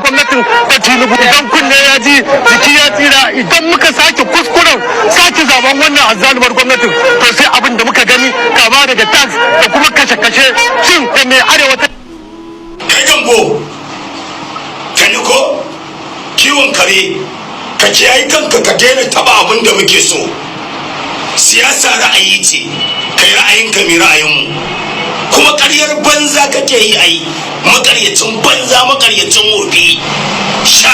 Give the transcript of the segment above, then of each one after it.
gwamnatin Tinubu idan kunne ya ji jiki ya tsira idan muka sake kuskuren sake zaben wannan azzalumar gwamnatin to sai abin da muka gani kama daga tax da kuma kashe-kashe shin da mai arewa ta kai gambo ko kiwon kare ka kiyaye kanka ka daina taba abin da muke so siyasa ra'ayi ce kai ra'ayinka mai ra'ayinmu kuma ƙaryar banza kake yi ai makaryacin banza makaryacin wofi sha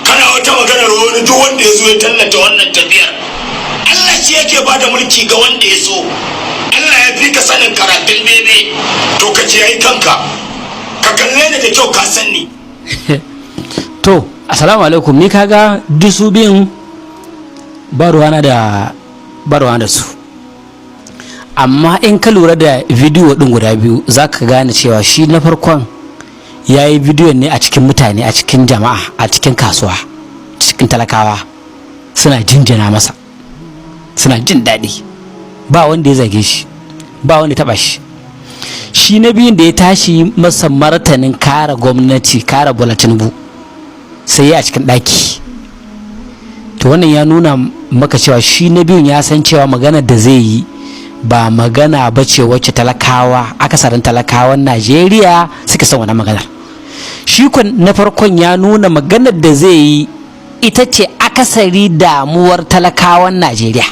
kana wata maganar wani duk wanda ya zo ya tallata wannan tafiyar Allah shi yake bada mulki ga wanda ya so Allah ya fi ka sanin karatun bebe to ka kiyaye kanka ka kalle ni da kyau ka san ni to assalamu alaikum ni kaga duk su biyun barwana da su amma in ka lura da bidiyo din guda biyu zaka gane cewa shi na farkon yayi bidiyon ne a cikin mutane a cikin jama'a a cikin kasuwa cikin talakawa suna jinjina masa suna jin daɗi ba wanda ya zage shi ba wanda ya taba shi na biyun da ya tashi masa martanin kare gwamnati kare Bola Tinubu sai ya a cikin ɗaki to wannan ya nuna maka cewa shi na biyun ya san cewa maganar da zai yi ba magana ba ce wacce talakawa akasarin talakawan Najeriya suka san wannan maganar shi na farkon ya nuna maganar da zai yi ita ce akasari damuwar talakawan Najeriya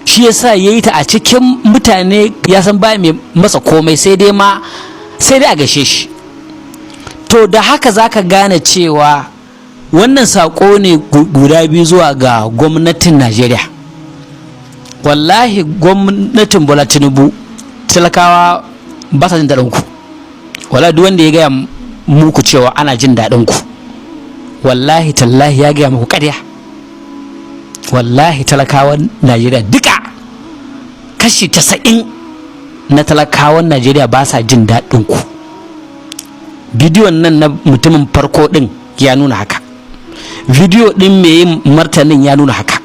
shi yasa yayi ta a cikin mutane ya san ba mai masa komai sai dai a gashe shi to da haka zaka gane cewa wannan sako ne guda biyu zuwa ga gwamnatin Najeriya wallahi gwamnatin Bola Tinubu talakawa ba sa jin daɗin ku wallahi duk wanda ya gaya muku cewa ana jin daɗin ku wallahi tallahi ya gaya muku ƙarya wallahi talakawan Najeriya duka kashi 90 na talakawan Najeriya ba sa jin daɗin ku bidiyon nan na mutumin farko din ya nuna haka bidiyo din mai yin martanin ya nuna haka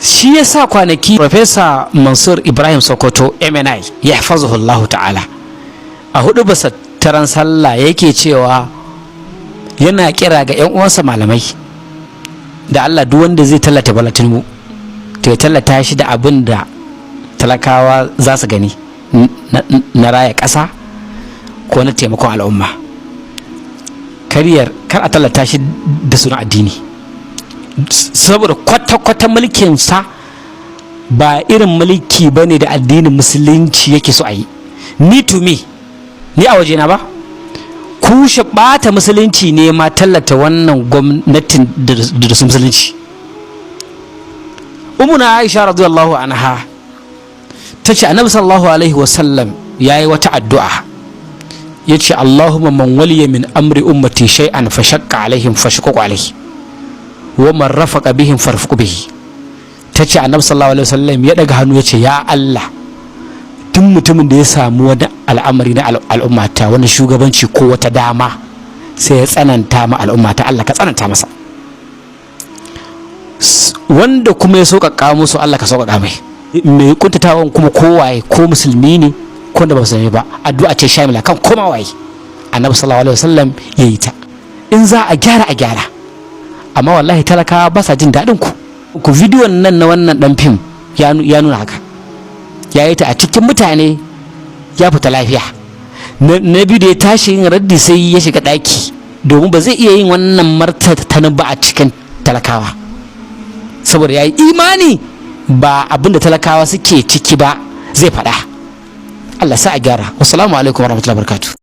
shi yasa kwanaki Professor Mansur Ibrahim Sokoto MNI ya hafazuhu Allah ta'ala a hudu basa taran sallah yake cewa yana kira ga ƴan uwansa malamai da Allah duk wanda zai tallata Bola Tinubu to ya tallata shi da abin da talakawa za su gani na raya ƙasa ko na taimakon al'umma kar a tallata shi da sunan addini saboda kwata-kwata mulkinsa ba irin mulki ba ne da addinin musulunci yake so a yi ni to me ni a wajena ba kushe bata musulunci ne ma tallata wannan gwamnatin da su musulunci umuna Aisha radiyallahu anha ta ce annabi sallallahu alaihi wasallam ya yi wata addu'a ya ce Allahumma man waliya min amri ummati shay'an fa shaqqa alaihim fa shaqqa alaihi wa man rafaqa bihim farfuq bihi ta ce annabi sallallahu alaihi wasallam ya daga hannu ya ce ya Allah duk mutumin da ya samu wani al'amari na al'ummata wani shugabanci ko wata dama sai ya tsananta ma al'ummata Allah ka tsananta masa wanda kuma ya sauƙaƙa musu Allah ka sauƙaƙa mai kuntatawan kuma kowaye ko musulmi ne ko da ba musulmi ba addu'a ce shamila kan koma waye annabi sallallahu alaihi wasallam yayi ta in za a gyara amma wallahi talakawa ba sa jin daɗin ku bidiyon nan na wannan dan fim ya nuna haka ya yi ta a cikin mutane ya fita lafiya na biyu da ya tashi yin raddi sai ya shiga ɗaki domin ba zai iya yin wannan martanin ba a cikin talakawa saboda ya yi imani ba abinda talakawa suke ciki ba zai faɗa Allah sa a gyara wassalamu alaikum warahmatullahi wabarakatuh